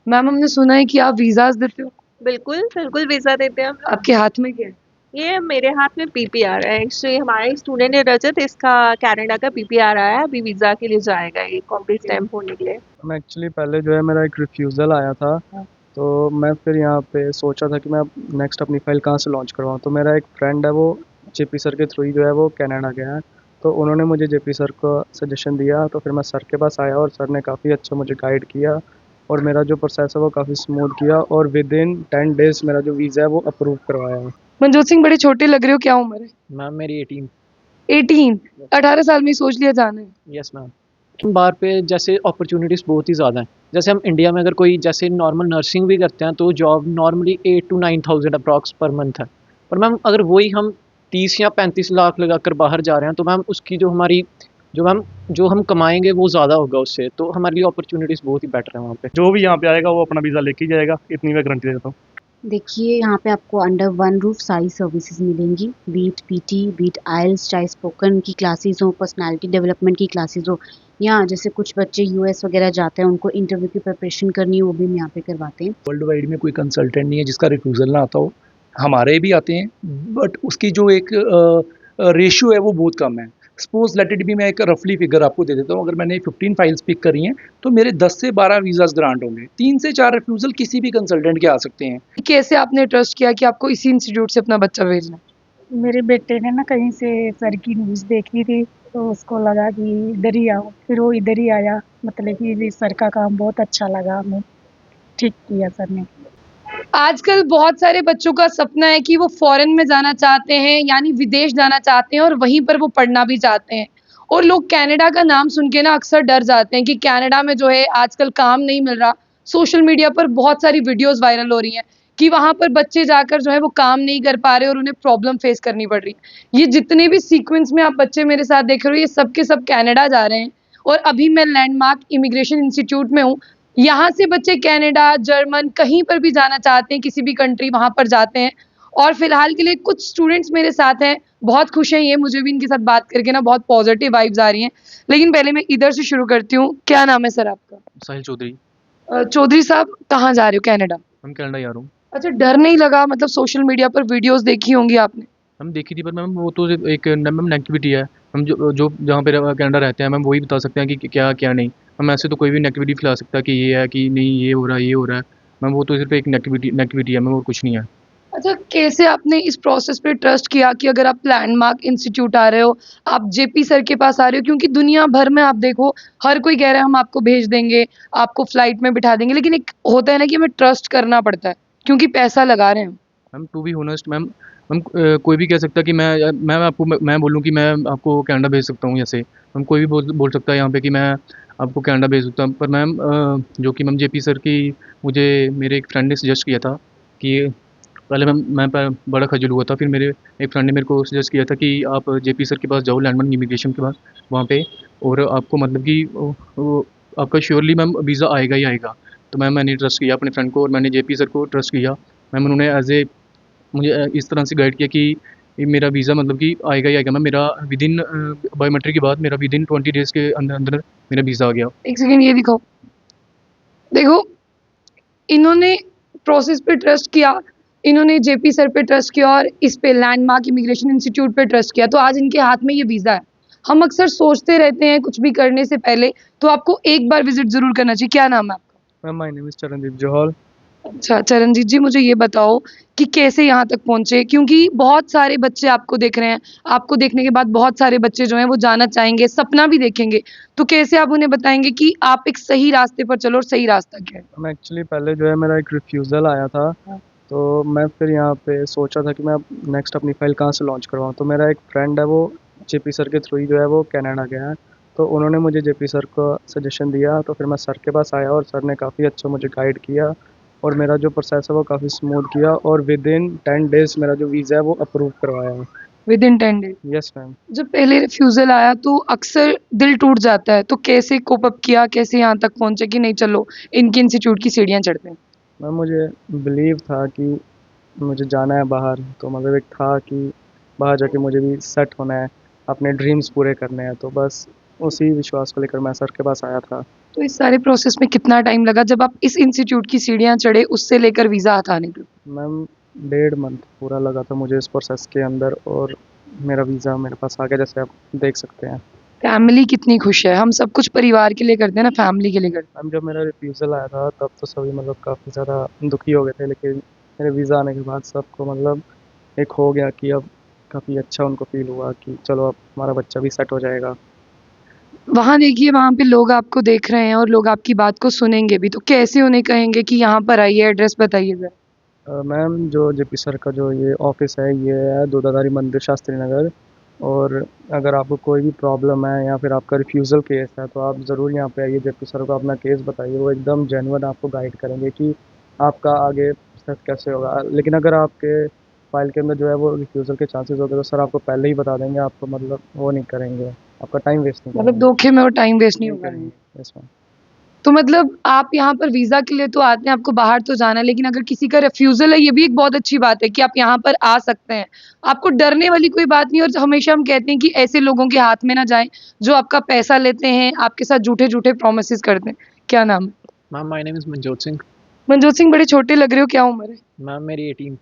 Ma'am हमने सुना है कि आप वीज़ाज़ देते हो। बिल्कुल, बिल्कुल वीज़ा देते हैं हम लोग। आपके हाथ में क्या है? ये मेरे हाथ में पीपीआर है। एक्चुअली हमारे स्टूडेंट है रजत, इसका कनाडा का पीपीआर आया है, अभी वीज़ा के लिए जाएगा ये कॉपी स्टैम्प होने के लिए। मैं एक्चुअली पहले जो है मेरा एक रिफ्यूज़ल आया था, तो मैं फिर यहाँ पे सोचा था कि मैं नेक्स्ट अपनी फ़ाइल कहाँ से लॉन्च करवाऊँ। तो मेरा एक फ्रेंड है, वो जेपी सर के थ्रू ही जो है वो कनाडा गया है। तो उन्होंने मुझे जेपी सर को सजेशन दिया, तो फिर मैं सर के पास आया और सर ने काफ़ी अच्छा मुझे गाइड किया और मेरा जो प्रोसेस है वो काफ़ी स्मूथ किया और विदिन 10 डेज़ मेरा जो वीज़ा है वो अप्रूव करवाया है। मनजोत सिंह बड़े छोटे लग रहे हो, क्या उम्र है? मैम मेरी 18। 18, 18 साल में ही सोच लिया जाना है। Yes ma'am. बाहर पे जैसे अपॉर्चुनिटीज़ बहुत ही ज़्यादा हैं। जैसे हम इंडिया में अगर कोई जैसे नॉर्मल नर्सिंग भी करते हैं तो job normally 8 to 9,000 approx per month है। पर मैम अगर वही हम 30 या 35 लाख लगाकर बाहर जा रहे हैं तो मैम उसकी जो हमारी जो हम कमाएँगे वो ज़्यादा होगा उससे, तो हमारे लिए अपॉर्चुनिटीज़ बहुत ही बेटर है वहाँ पे। जो भी यहाँ पे आएगा वो अपना वीज़ा लेके ही जाएगा, इतनी मैं गारंटी देता हूँ। देखिए यहाँ पे आपको अंडर वन रूफ सारी सर्विसेज मिलेंगी, बीट पीटी, बीट आइल्स, चाहे स्पोकन की क्लासेस हो, पर्सनालिटी डेवलपमेंट की क्लासेस हो, या जैसे कुछ बच्चे यूएस वगैरह जाते हैं उनको इंटरव्यू की प्रिपरेशन करनी है, वो भी हम यहाँ पे करवाते हैं। वर्ल्ड वाइड में कोई कंसल्टेंट नहीं है जिसका रिफ्यूज़ल ना आता हो। हमारे भी आते हैं बट उसकी जो एक रेशियो है वो बहुत कम है। सपोज लेट इट बी, मैं एक रफली फिगर आपको दे देता हूँ। अगर मैंने 15 फाइल्स पिक करी हैं तो मेरे 10 से 12 वीज़ाज ग्रांट होंगे। 3 से 4 रिफ्यूज़ल किसी भी कंसल्टेंट के आ सकते हैं। कैसे आपने ट्रस्ट किया कि आपको इसी इंस्टीट्यूट से अपना बच्चा भेजना है? मेरे बेटे ने ना कहीं से सर की न्यूज़ देखी थी, तो उसको लगा कि इधर ही आओ, फिर वो इधर ही आया। मतलब कि सर का काम बहुत अच्छा लगा हमें, ठीक किया सर ने। आजकल बहुत सारे बच्चों का सपना है कि वो फॉरेन में जाना चाहते हैं, यानी विदेश जाना चाहते हैं और वहीं पर वो पढ़ना भी चाहते हैं। और लोग कनाडा का नाम सुन के ना अक्सर डर जाते हैं कि कनाडा में जो है आजकल काम नहीं मिल रहा। सोशल मीडिया पर बहुत सारी वीडियोज़ वायरल हो रही हैं कि वहाँ पर बच्चे जाकर जो है वो काम नहीं कर पा रहे और उन्हें प्रॉब्लम फेस करनी पड़ रही है। ये जितने भी सीक्वेंस में आप बच्चे मेरे साथ देख रहे हो, ये सब के सब कनाडा जा रहे हैं और अभी मैं लैंडमार्क इमिग्रेशन इंस्टीट्यूट में हूँ। यहाँ से बच्चे कनाडा, जर्मन कहीं पर भी जाना चाहते हैं, किसी भी कंट्री वहाँ पर जाते हैं। और फ़िलहाल के लिए कुछ स्टूडेंट्स मेरे साथ हैं, बहुत खुश हैं ये, मुझे भी इनके साथ बात करके ना बहुत पॉज़िटिव वाइब्स आ रही हैं। लेकिन पहले मैं इधर से शुरू करती हूँ, क्या नाम है सर आपका? साहिल चौधरी। चौधरी साहब कहाँ जा रहे हो कनाडा? हम कनाडा जा रहा हूँ। अच्छा, डर नहीं लगा? मतलब सोशल मीडिया पर वीडियोज़ देखी होंगी आपने। हम देखी थी पर मैम वो तो एक मैम नेगेटिविटी है। हम जो जो जहाँ पे कनाडा रहते हैं मैम वही बता सकते हैं कि क्या क्या नहीं। हम ऐसे तो कोई भी नेगेटिविटी फैला सकता है कि ये है कि नहीं, ये हो रहा है, ये हो रहा है। मैम वो तो सिर्फ एक नेगेटिविटी है मैम, और कुछ नहीं है। अच्छा, कैसे आपने इस प्रोसेस पे ट्रस्ट किया कि अगर आप लैंडमार्क इंस्टीट्यूट आ रहे हो, आप जेपी सर के पास आ रहे हो? क्योंकि दुनिया भर में आप देखो, हर कोई कह रहा है हम आपको भेज देंगे, आपको फ्लाइट में बिठा देंगे, लेकिन एक होता है ना कि हमें ट्रस्ट करना पड़ता है, क्योंकि पैसा लगा रहे हैं हम। Ma'am to be honest ma'am, कोई भी कह सकता है कि मैं बोलूँ कि मैं आपको कनाडा भेज सकता हूँ ऐसे। हम कोई भी बोल सकता है यहाँ पे कि मैं आपको कनाडा भेज सकता हूँ। पर मैम जो कि मैम जेपी सर की मुझे मेरे एक फ्रेंड ने सजेस्ट किया था कि पहले बड़ा खजल हुआ था। फिर मेरे एक फ्रेंड ने मेरे को सजेस्ट किया था कि आप जेपी सर के पास जाओ, लैंडमार्क इमिग्रेशन के पास वहाँ पे, और आपको मतलब कि वो आपका श्योरली मैम वीज़ा आएगा ही आएगा। तो मैंने ट्रस्ट किया अपने फ्रेंड को और मैंने जेपी सर को ट्रस्ट किया। मैम उन्होंने मुझे इस तरह से गाइड किया कि ये मेरा वीज़ा मतलब कि आएगा ही आएगा। मैम मेरा विदिन बायोमेट्रिक के बाद मेरा विदिन 20 डेज़ के अंदर अंदर मेरा वीज़ा आ गया। एक सेकंड ये दिखाओ। देखो, इन्होंने प्रोसेस पे ट्रस्ट किया, इन्होंने जेपी सर पे ट्रस्ट किया और इस पे लैंडमार्क इमिग्रेशन इंस्टीट्यूट पे ट्रस्ट किया, तो आज इनके हाथ में ये वीज़ा है। हम अक्सर सोचते रहते हैं कुछ भी करने से पहले, तो आपको एक बार विज़िट ज़रूर करना चाहिए। क्या नाम है आपका? Ma'am my name is Charandeep Johal. अच्छा, चरणजीत जी मुझे ये बताओ कि कैसे यहाँ तक पहुँचे? क्योंकि बहुत सारे बच्चे आपको देख रहे हैं, आपको देखने के बाद बहुत सारे बच्चे जो हैं वो जाना चाहेंगे, सपना भी देखेंगे। तो कैसे आप उन्हें बताएँगे कि आप एक सही रास्ते पर चलो और सही रास्ता क्या है? मैं एक्चुअली पहले जो है मेरा एक रिफ्यूज़ल आया था, तो मैं फिर यहाँ पे सोचा था कि मैं नेक्स्ट अपनी फ़ाइल कहाँ से लॉन्च करवाऊँ। तो मेरा एक फ्रेंड है, वो जेपी सर के थ्रू ही जो है वो कनाडा गया है। तो उन्होंने मुझे जेपी सर को सजेशन दिया, तो फिर मैं सर के पास आया और सर ने काफ़ी अच्छा मुझे गाइड किया और मेरा जो प्रोसेस है वो काफ़ी स्मूथ किया और विदिन 10 डेज़ मेरा जो वीज़ा है वो अप्रूव करवाया है। Within 10 days? Yes ma'am. जब पहले रिफ्यूज़ल आया तो अक्सर दिल टूट जाता है, तो कैसे कोप अप किया? कैसे यहाँ तक पहुँचे कि नहीं चलो इनके इंस्टीट्यूट की सीढ़ियाँ चढ़ते हैं? मैम मुझे बिलीव था कि मुझे जाना है बाहर, तो मतलब एक था कि बाहर जाके मुझे भी सेट होना है, अपने ड्रीम्स पूरे करने हैं, तो बस उसी विश्वास को लेकर मैं सर के पास आया था। तो इस सारे प्रोसेस में कितना टाइम लगा जब आप इस इंस्टीट्यूट की सीढ़ियाँ चढ़े उससे लेकर वीज़ा हटाने तक? मैम 1.5 मंथ पूरा लगा था मुझे इस प्रोसेस के अंदर, और मेरा वीज़ा मेरे पास आ गया, जैसे आप देख सकते हैं। फैमिली कितनी खुश है? हम सब कुछ परिवार के लिए करते हैं ना, फैमिली के लिए करते मैम जब मेरा रिफ्यूज़ल आया था तब तो सभी मतलब काफ़ी ज़्यादा दुखी हो गए थे, लेकिन मेरे वीज़ा आने के बाद सबको मतलब एक हो गया कि अब काफ़ी अच्छा उनको फ़ील हुआ कि चलो अब हमारा बच्चा भी सेट हो जाएगा। हैं। वहाँ देखिए, वहाँ पे लोग आपको देख रहे हैं और लोग आपकी बात को सुनेंगे भी, तो कैसे उन्हें कहेंगे कि यहाँ पर आइए, एड्रेस बताइए ज़रा? मैम जो जेपी सर का जो ये ऑफिस है ये है दूधाधारी मंदिर शास्त्री नगर, और अगर आपको कोई भी प्रॉब्लम है या फिर आपका रिफ्यूज़ल केस है तो आप ज़रूर यहाँ पे आइए, जेपी सर को अपना केस बताइए, वो एकदम जेन्युइन आपको गाइड करेंगे कि आपका आगे प्रोसेस कैसे होगा। लेकिन अगर आपके फाइल के अंदर जो है वो रिफ्यूज़ल के चांसेस हो गए तो सर आपको पहले ही बता देंगे, आपको मतलब वो नहीं करेंगे, आपका टाइम वेस्ट नहीं मतलब करेंगे। धोखे में और टाइम वेस्ट नहीं नहीं होगा। करेंगे। Yes ma'am. तो मतलब आप यहाँ पर वीज़ा के लिए तो आते हैं, आपको बाहर तो जाना है, लेकिन अगर किसी का रिफ्यूज़ल है, ये भी एक बहुत अच्छी बात है कि आप यहाँ पर आ सकते हैं। आपको डरने वाली कोई बात नहीं, और हमेशा हम कहते हैं कि ऐसे लोगों के हाथ में ना जाएँ, जो आपका पैसा लेते हैं, आपके साथ झूठे-झूठे प्रॉमिसेस करते हैं। क्या नाम है? Ma'am my name is Manjot Singh. Manjot Singh, बड़े छोटे लग रहे हो, क्या उम्र है? मैम मेरी 18।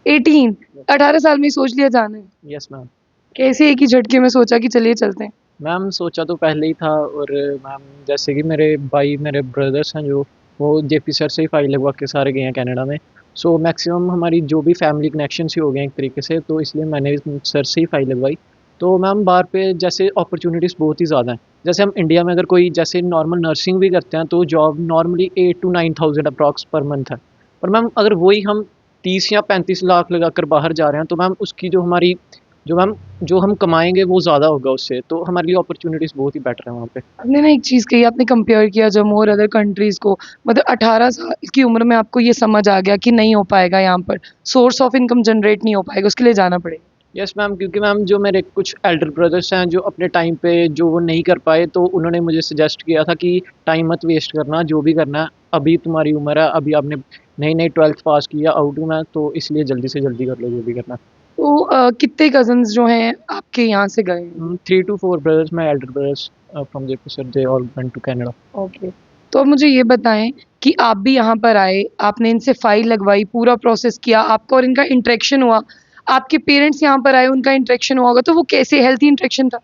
18, 18 साल में ही सोच लिया जाना है। Yes ma'am. कैसे एक ही झटके में सोचा कि चलिए चलते हैं? मैम सोचा तो पहले ही था, और मैम जैसे कि मेरे ब्रदर्स हैं जो, वो जेपी सर से ही फाइल लगवा के सारे गए हैं कनाडा में। सो मैक्सिमम हमारी जो भी फैमिली कनेक्शंस ही हो गए हैं एक तरीके से, तो इसलिए मैंने भी सर से ही फाइल लगवाई। तो मैम बाहर पे जैसे अपॉर्चुनिटीज़ बहुत ही ज़्यादा हैं। जैसे हम इंडिया में अगर कोई जैसे नॉर्मल नर्सिंग भी करते हैं तो job normally 8 to 9,000 approx per month है। पर मैम अगर वही हम 30 या 35 लाख लगाकर बाहर जा रहे हैं तो मैम उसकी जो हम कमाएँगे वो ज़्यादा होगा उससे, तो हमारे लिए अपॉर्च्युनिटीज़ बहुत ही बेटर है वहाँ पे। आपने ना एक चीज़ कही, आपने कंपेयर किया जम्मू और अदर कंट्रीज़ को। मतलब 18 साल की उम्र में आपको ये समझ आ गया कि नहीं हो पाएगा यहाँ पर, सोर्स ऑफ इनकम जनरेट नहीं हो पाएगा, उसके लिए जाना पड़ेगा। यस मैम, क्योंकि मैम जो मेरे कुछ एल्डर ब्रदर्स हैं जो अपने टाइम पे जो वो नहीं कर पाए, तो उन्होंने मुझे सजेस्ट किया था कि टाइम मत वेस्ट करना, जो भी करना है, अभी तुम्हारी उम्र है, अभी आपने नई-नई 12th पास की है, आउट हूँ मैं, तो इसलिए जल्दी से जल्दी कर लो जो भी करना है। तो कितने कज़िन्स जो हैं आपके यहाँ से गए हैं? 3 to 4 brothers, my elder brothers from JP sir, they all went to Canada. Okay. तो अब मुझे ये बताएँ कि आप भी यहाँ पर आए, आपने इनसे फ़ाइल लगवाई, पूरा प्रोसेस किया, आपका और इनका इंटरेक्शन हुआ, आपके पेरेंट्स यहाँ पर आए, उनका इंटरेक्शन हुआ होगा, तो वो कैसे, हेल्थी इंटरेक्शन था?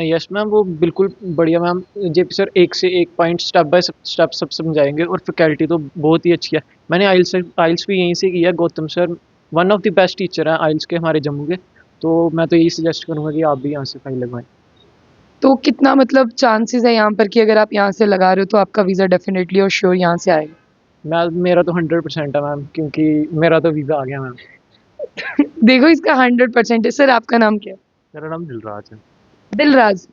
यस मैम, वो बिल्कुल बढ़िया मैम। जेपी सर एक से एक पॉइंट स्टेप बाय स्टेप सब समझाएँगे, और फैकल्टी तो बहुत ही अच्छी है। मैंने आइल्स भी यहीं से किया है, Gautam sir one of the best teacher हैं आइल्स के हमारे जम्मू के। तो मैं तो यही सजेस्ट करूँगा कि आप भी यहाँ से फाइल लगवाएँ। तो कितना मतलब चांसेज़ है यहाँ पर कि अगर आप यहाँ से लगा रहे हो तो आपका वीज़ा डेफ़िनेटली और श्योर यहाँ से आएगा? मेरा तो 100% है मैम, क्योंकि मेरा तो वीज़ा आ गया मैम। देखो, इसका 100% है। सर, आपका नाम क्या है? मेरा नाम दिलराज है। दिलराज।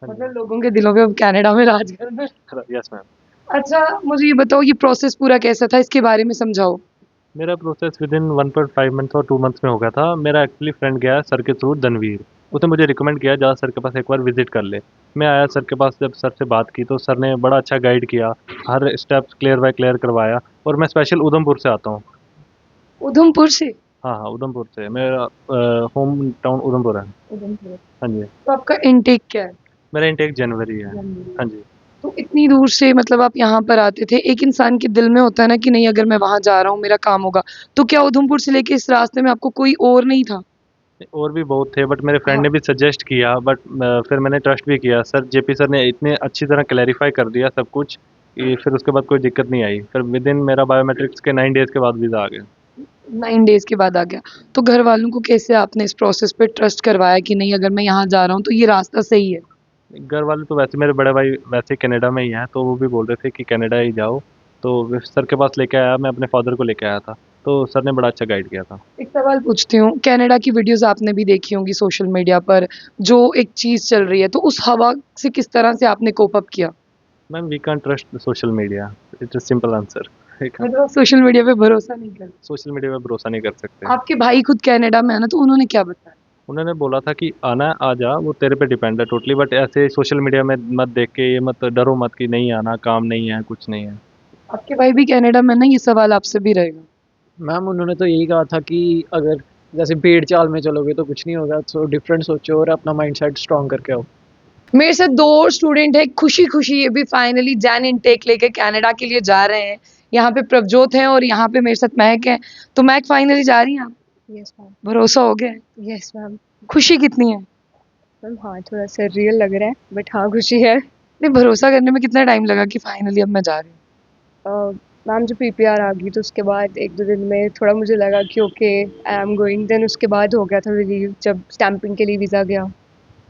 हाँ मतलब लोगों के दिलों पे अब कनाडा में राज करना है। जी, यस मैम। अच्छा, मुझे ये बताओ, ये प्रोसेस पूरा कैसा था? इसके बारे में समझाओ। मेरा प्रोसेस विद इन 1.5 मंथ्स और 2 मंथ्स में हो गया था। मेरा एक्चुअली फ्रेंड गया सर के थ्रू दनवीर, उसने मुझे रिकमेंड किया जा सर के पास एक बार विजिट कर ले। मैं आया सर के पास, जब सर से बात की तो सर ने बड़ा अच्छा गाइड किया, हर स्टेप क्लियर बाय क्लियर करवाया, और मैं स्पेशल उधमपुर से आता हूँ। उधमपुर से? हाँ हाँ, उधमपुर से मेरा होम टाउन उधमपुर है। उधमपुर। हाँ जी। तो आपका इंटेक क्या है? मेरा इंटेक जनवरी है। जनवरी। हाँ जी। तो इतनी दूर से मतलब आप यहाँ पर आते थे, एक इंसान के दिल में होता है ना कि नहीं, अगर मैं वहाँ जा रहा हूँ मेरा काम होगा। तो क्या उधमपुर से लेके इस रास्ते में आपको कोई और नहीं था? और भी बहुत थे, बट मेरे फ्रेंड हाँ। ने भी सजेस्ट किया, बट फिर मैंने ट्रस्ट भी किया। सर जेपी सर ने इतने अच्छी तरह क्लैरिफाई कर दिया सब कुछ कि फिर उसके बाद कोई दिक्कत नहीं आई। फिर विद इन मेरा बायोमेट्रिक्स के 9 डेज़ के बाद वीज़ा आ गया। 9 डेज़ के बाद आ गया। तो घर वालों को कैसे आपने इस प्रोसेस पे ट्रस्ट करवाया कि नहीं, अगर मैं यहाँ जा रहा हूँ तो ये रास्ता सही है? घर वाले तो वैसे, मेरे बड़े भाई वैसे कनाडा में ही हैं, तो वो भी बोल रहे थे कि कनाडा ही जाओ। तो सर के पास लेके आया, मैं अपने फादर को लेके आया था, तो सर ने बड़ा अच्छा गाइड किया था। एक सवाल पूछती हूँ, कनाडा की वीडियोज़ आपने भी देखी होंगी सोशल मीडिया पर, जो एक चीज़ चल रही है, तो उस हवा से किस तरह से आपने कोप अप किया? Ma'am we can't trust social media, it's a simple answer. मतलब आप सोशल मीडिया पे भरोसा नहीं करते? सोशल मीडिया पे भरोसा नहीं कर सकते। आपके भाई खुद कनाडा में है ना, तो उन्होंने क्या बताया? उन्होंने बोला था कि आना है आ जा, वो तेरे पे डिपेंड है टोटली, बट ऐसे सोशल मीडिया में मत देख के ये मत डरो मत कि नहीं आना, काम नहीं है, कुछ नहीं है। आपके भाई भी कनाडा में ना, ये सवाल आपसे भी रहेगा। मैम उन्होंने तो यही कहा था कि अगर जैसे भेड़ चाल में चलोगे तो कुछ नहीं होगा, सो डिफरेंट सोचो और अपना माइंडसेट स्ट्रॉन्ग करके आओ। मेरे साथ 2 और स्टूडेंट हैं, खुशी-खुशी ये भी फाइनली जैन इनटेक लेके कनाडा के लिए जा रहे हैं। यहाँ पे प्रभजोत हैं और यहाँ पे मेरे साथ महक है। तो महक फाइनली जा रही हैं आप? Yes ma'am. भरोसा हो गया है? Yes ma'am. खुशी कितनी है? मैम हाँ, थोड़ा सररियल लग रहा है बट हाँ, खुशी है। नहीं, भरोसा करने में कितना टाइम लगा कि फाइनली अब मैं जा रही हूँ? मैम जब पीपीआर आ गई तो उसके बाद 1-2 दिन में थोड़ा मुझे लगा कि okay I am going, then उसके बाद हो गया था रिलीव जब स्टैंपिंग के लिए वीज़ा गया।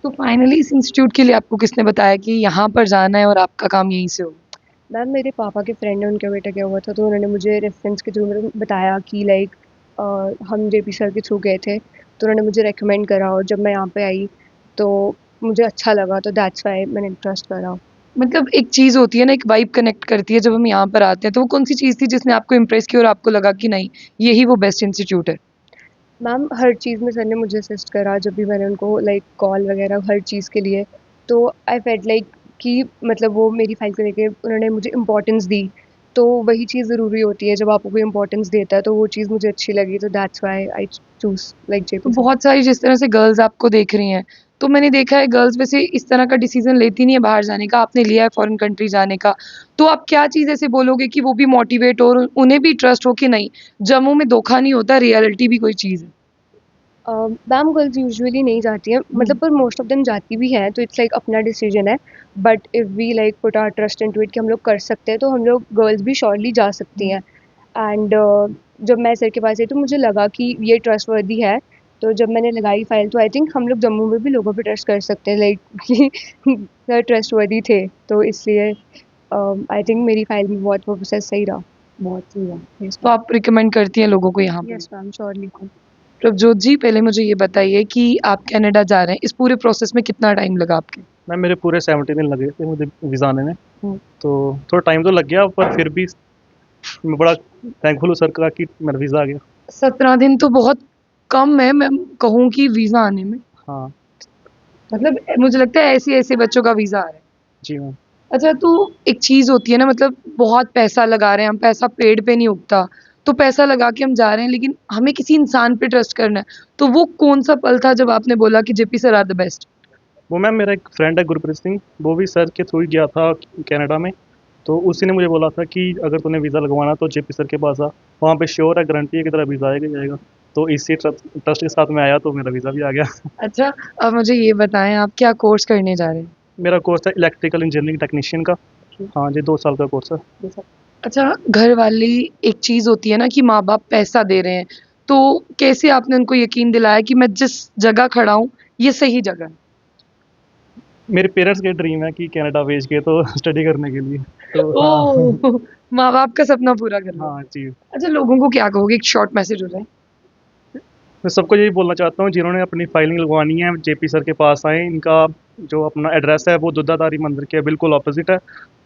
तो फाइनली इस इंस्टीट्यूट के लिए आपको किसने बताया कि यहाँ पर जाना है और आपका काम यहीं से होगा? मैम मेरे पापा के फ्रेंड है, उनका बेटा गया हुआ था तो उन्होंने मुझे रेफरेंस के थ्रू बताया कि लाइक हम जेपी सर के थ्रू गए थे तो उन्होंने मुझे रेकमेंड करा और जब मैं यहाँ पे आई तो मुझे अच्छा लगा तो दैट्स वाई मैंने ट्रस्ट करा। मतलब एक चीज़ होती है ना, एक वाइब कनेक्ट करती है जब हम यहाँ पर आते हैं, तो वो कौन-सी चीज़ थी जिसने आपको इम्प्रेस किया और आपको लगा कि नहीं, यही वो बेस्ट इंस्टीट्यूट है? मैम हर चीज़ में सर ने मुझे असिस्ट करा जब भी मैंने उनको लाइक कॉल वगैरह हर चीज़ के लिए, तो आई फेल्ट लाइक कि मतलब वो मेरी फाइल को लेके उन्होंने मुझे इम्पोर्टेंस दी, तो वही चीज़ ज़रूरी होती है जब आपको कोई इम्पोर्टेंस देता है तो वो चीज़ मुझे अच्छी लगी तो that's why I choose like तो जेपी। बहुत सारी जिस तरह से गर्ल्स आपको देख रही हैं, तो मैंने देखा है गर्ल्स वैसे इस तरह का डिसीज़न लेती नहीं है बाहर जाने का, आपने लिया है फॉरेन कंट्री जाने का। तो आप क्या चीज़ ऐसे बोलोगे कि वो भी मोटिवेट हो और उन्हें भी ट्रस्ट हो कि नहीं, जम्मू में धोखा नहीं होता, रियलिटी भी कोई चीज़ है? मैम गर्ल्स यूजुअली नहीं जाती हैं मतलब पर मोस्ट ऑफ देम जाती भी हैं तो इट्स लाइक अपना डिसीजन है, but if we like put our trust into it कि हम लोग कर सकते हैं तो हम लोग गर्ल्स भी श्योरली जा सकती हैं। एंड जब मैं सर के पास आई तो मुझे लगा कि ये ट्रस्टवर्दी है, तो जब मैंने लगाई फाइल तो आई थिंक हम लोग जम्मू में भी लोगों पे ट्रस्ट कर सकते हैं लाइक सर ट्रस्टवर्दी थे तो इसलिए आई थिंक मेरी फाइल में बहुत वो प्रोसेस सही रहा। बहुत सही है। तो आप रिकमेंड करती हैं लोगों को यहाँ पे? Yes ma'am surely. Prabhjot ji, पहले मुझे ये बताइए कि आप कनाडा जा रहे हैं, इस पूरे प्रोसेस में कितना टाइम लगा आपके? मैम मेरे पूरे 70 दिन लगे थे मुझे वीज़ा आने में, हुँ। तो थोड़ा टाइम तो लग गया पर फिर भी मैं बड़ा थैंकफुल हूँ सर का कि मेरा वीज़ा आ गया। 17 दिन तो बहुत कम है, मैं कहूँ कि वीज़ा आने में। हाँ मतलब मुझे लगता है ऐसे-ऐसे बच्चों का वीज़ा आ रहा है। जी मैम। अच्छा, तो एक चीज़ होती है ना, मतलब बहुत पैसा लगा रहे हैं हम, पैसा पेड़ पे नहीं उगता। तो पैसा लगा के हम जा रहे हैं लेकिन हमें किसी इंसान पे ट्रस्ट करना है। तो वो कौन-सा पल था जब आपने बोला कि JP sir are the best? वो मैम मेरा एक फ्रेंड है गुरप्रीत सिंह, वो भी सर के थ्रू ही गया था कनाडा में, तो उसी ने मुझे बोला था कि अगर तूने वीज़ा लगवाना तो जेपी सर के पास आ, वहाँ पे श्योर है, गारंटी है कि तेरा वीज़ा आएगा ही आएगा। तो इसी ट्रस्ट के साथ मैं आया तो मेरा वीज़ा भी आ गया। अच्छा, अब मुझे ये बताएँ आप क्या कोर्स करने जा रहे हैं? मेरा कोर्स है इलेक्ट्रिकल इंजीनियरिंग टेक्नीशियन का। हाँ जी, 2 साल का कोर्स है। अच्छा, घर वाली एक चीज़ होती है ना कि माँ-बाप पैसा दे रहे हैं, तो कैसे आपने उनको यकीन दिलाया कि मैं जिस जगह खड़ा हूँ, ये सही जगह है? मेरे पेरेंट्स के ड्रीम है कि कनाडा भेज के तो स्टडी करने के लिए, तो हाँ। ओह! माँ-बाप का सपना पूरा करना। हाँ जी। अच्छा, लोगों को क्या कहोगे? एक शॉर्ट मैसेज हो जाए। मैं सबको यही बोलना चाहता हूँ जिन्होंने अपनी फाइलिंग लगवानी है जेपी सर के पास आएँ। इनका जो अपना एड्रेस है वो दुधाधारी मंदिर के बिल्कुल ऑपोजिट है,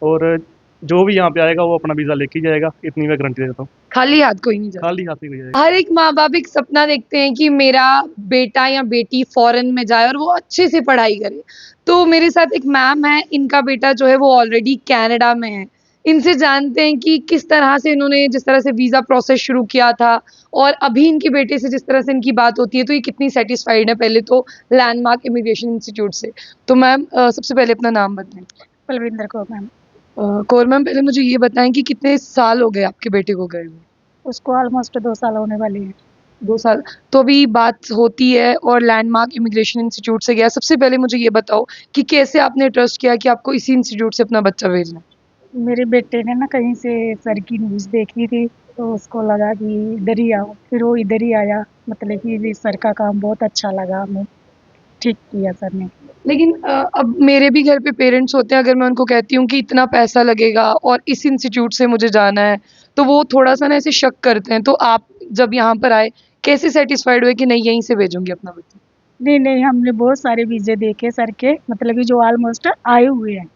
और जो भी यहाँ पे आएगा वो अपना वीज़ा लेके ही जाएगा, इतनी मैं गारंटी देता हूँ। खाली हाथ कोई नहीं जाता। खाली हाथ नहीं जाएगा। हर एक माँ-बाप एक सपना देखते हैं कि मेरा बेटा या बेटी फ़ॉरेन में जाए और वो अच्छे से पढ़ाई करे। तो मेरे साथ एक मैम है, इनका बेटा जो है वो ऑलरेडी कनाडा में है। इनसे जानते हैं कि किस तरह से इन्होंने जिस तरह से वीज़ा प्रोसेस शुरू किया था और अभी इनके बेटे से जिस तरह से इनकी बात होती है, तो ये कितनी सैटिस्फाइड है पहले तो लैंडमार्क इमिग्रेशन इंस्टीट्यूट से। तो मैम सबसे पहले अपना नाम बताएँ। पलविंदर कौर मैम। कौर मैम, पहले मुझे ये बताएँ कि कितने साल हो गए आपके बेटे को गए हुए? उसको ऑलमोस्ट 2 साल होने वाले हैं। 2 साल। तो अभी बात होती है और लैंडमार्क इमिग्रेशन इंस्टीट्यूट से गया। सबसे पहले मुझे ये बताओ कि कैसे आपने ट्रस्ट किया कि आपको इसी इंस्टीट्यूट से अपना बच्चा भेजना है? मेरे बेटे ने ना कहीं से सर की न्यूज़ देखी थी, तो उसको लगा कि इधर ही आओ, फिर वो इधर ही आया। मतलब कि ये सर का काम बहुत अच्छा लगा हमें, ठीक किया सर ने। लेकिन अब मेरे भी घर पे पेरेंट्स होते हैं, अगर मैं उनको कहती हूँ कि इतना पैसा लगेगा और इस इंस्टीट्यूट से मुझे जाना है, तो वो थोड़ा-सा ना ऐसे शक करते हैं। तो आप जब यहाँ पर आए, कैसे सैटिस्फाइड हुए कि नहीं यहीं से भेजूँगी अपना बच्चा? नहीं, नहीं, हमने बहुत सारे वीज़े देखे सर के, मतलब कि जो ऑलमोस्ट आए हुए हैं।